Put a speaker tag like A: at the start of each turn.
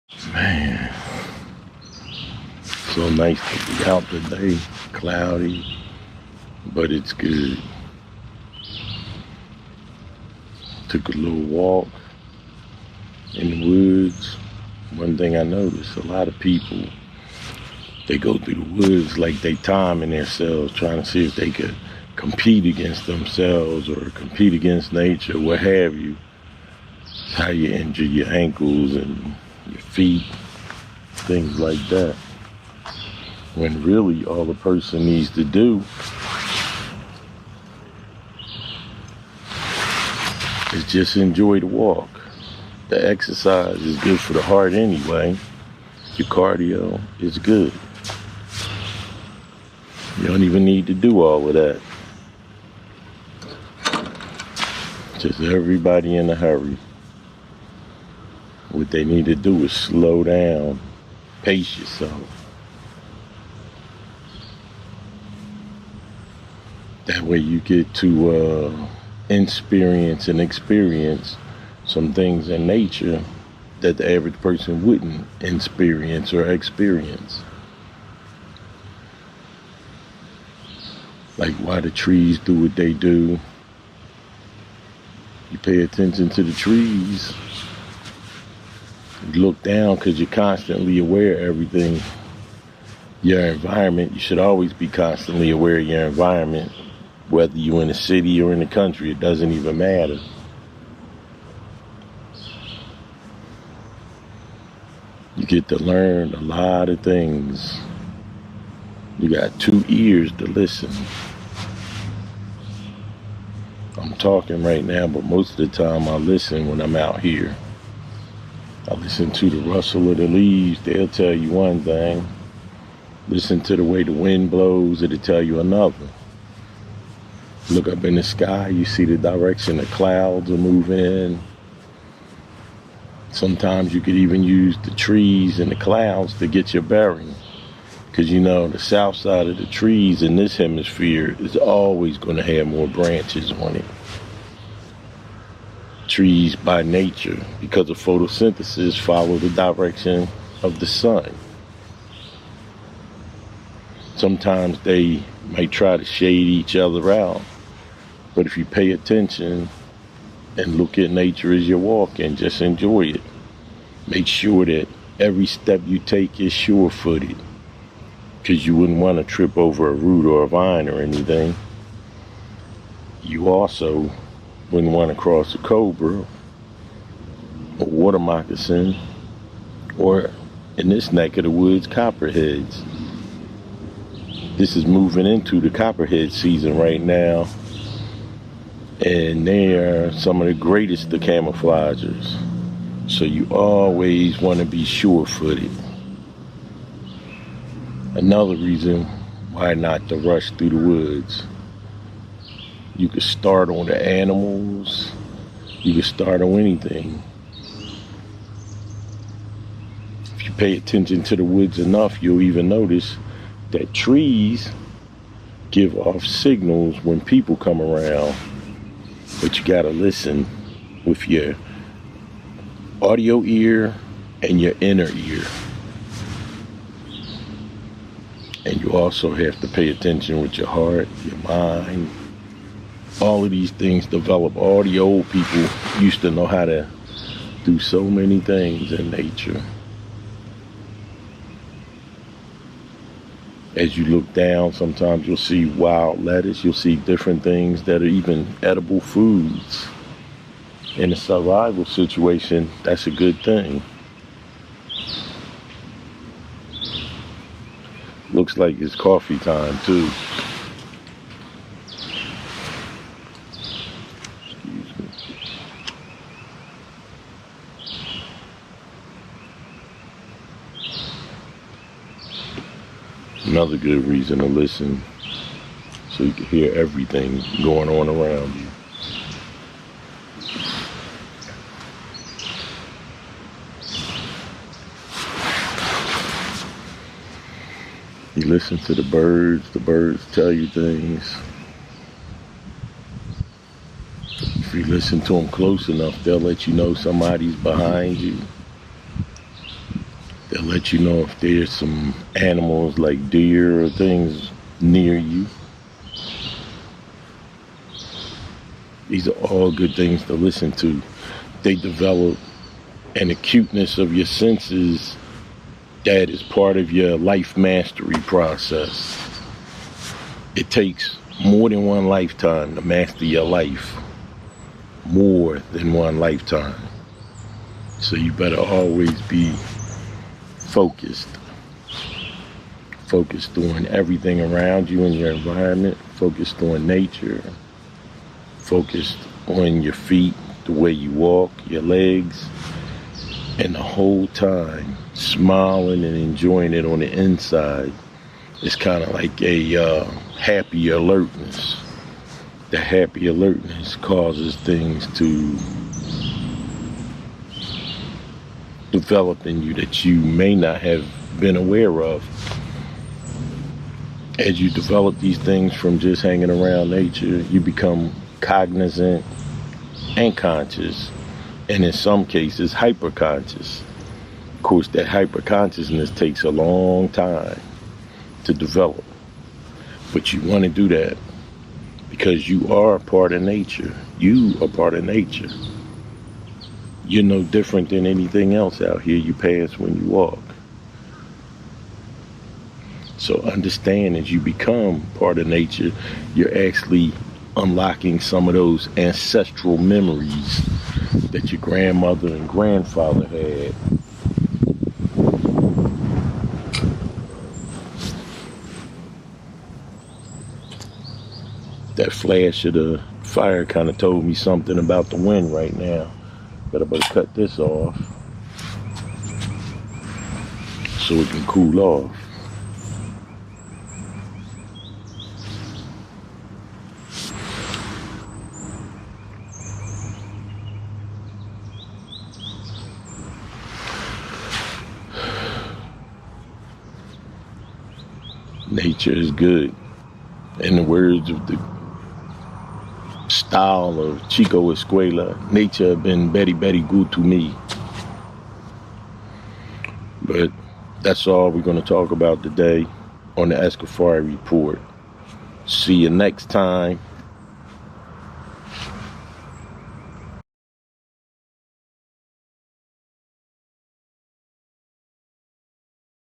A: Man, so nice to be out today. Cloudy, but it's good. Took a little walk in the woods. One thing I noticed, a lot of people, they go through the woods like they timing themselves, trying to see if they could compete against themselves or compete against nature, what have you. It's how you injure your ankles and your feet, things like that. When really all the person needs to do is just enjoy the walk. The exercise is good for the heart anyway. Your cardio is good. You don't even need to do all of that. Just everybody in a hurry. What they need to do is slow down, pace yourself. That way you get to experience some things in nature that the average person wouldn't experience. Like why the trees do what they do. You pay attention to the trees. You look down because you're constantly aware of everything. Your environment, you should always be constantly aware of your environment. Whether you're in the city or in the country, it doesn't even matter. You get to learn a lot of things. You got 2 ears to listen. I'm talking right now, but most of the time I listen when I'm out here. I listen to the rustle of the leaves. They'll tell you one thing. Listen to the way the wind blows. It'll tell you another. Look up in the sky. You see the direction the clouds are moving in. Sometimes you could even use the trees and the clouds to get your bearing. Because you know, the south side of the trees in this hemisphere is always going to have more branches on it. Trees by nature, because of photosynthesis, follow the direction of the sun. Sometimes they might try to shade each other out. But if you pay attention and look at nature as you're walking, just enjoy it. Make sure that every step you take is sure-footed, because you wouldn't want to trip over a root or a vine or anything. You also wouldn't want to cross a cobra, a water moccasin, or in this neck of the woods, copperheads. This is moving into the copperhead season right now, and they are some of the greatest of camouflagers. So you always want to be sure-footed. Another reason why not to rush through the woods. You could start on the animals. You could start on anything. If you pay attention to the woods enough, you'll even notice that trees give off signals when people come around. But you gotta listen with your audio ear and your inner ear. And you also have to pay attention with your heart, your mind. All of these things develop. All the old people used to know how to do so many things in nature. As you look down, sometimes you'll see wild lettuce. You'll see different things that are even edible foods. In a survival situation, that's a good thing. Looks like it's coffee time too. Excuse me. Another good reason to listen, so you can hear everything going on around you. You listen to the birds tell you things. If you listen to them close enough, they'll let you know somebody's behind you. let you know if there's some animals like deer or things near you. These are all good things to listen to. They develop an acuteness of your senses that is part of your life mastery process. It takes more than one lifetime to master your life. More than one lifetime. So you better always be focused. Focused on everything around you in your environment. Focused on nature. Focused on your feet, the way you walk, your legs. And the whole time smiling and enjoying it on the inside. It's kind of like a happy alertness. The happy alertness causes things to develop in you that you may not have been aware of. As you develop these things from just hanging around nature, you become cognizant and conscious, and in some cases hyper-conscious. Of course, that hyper-consciousness takes a long time to develop, but you want to do that because you are a part of nature. You are part of nature. You're no different than anything else out here you pass when you walk. So understand, as you become part of nature, you're actually unlocking some of those ancestral memories that your grandmother and grandfather had. That flash of the fire kind of told me something about the wind right now. But I better cut this off so it can cool off. Nature is good. In the words of the style of Chico Escuela, nature has been very, very good to me. But that's all we're going to talk about today on the Escofhari Report. See you next time.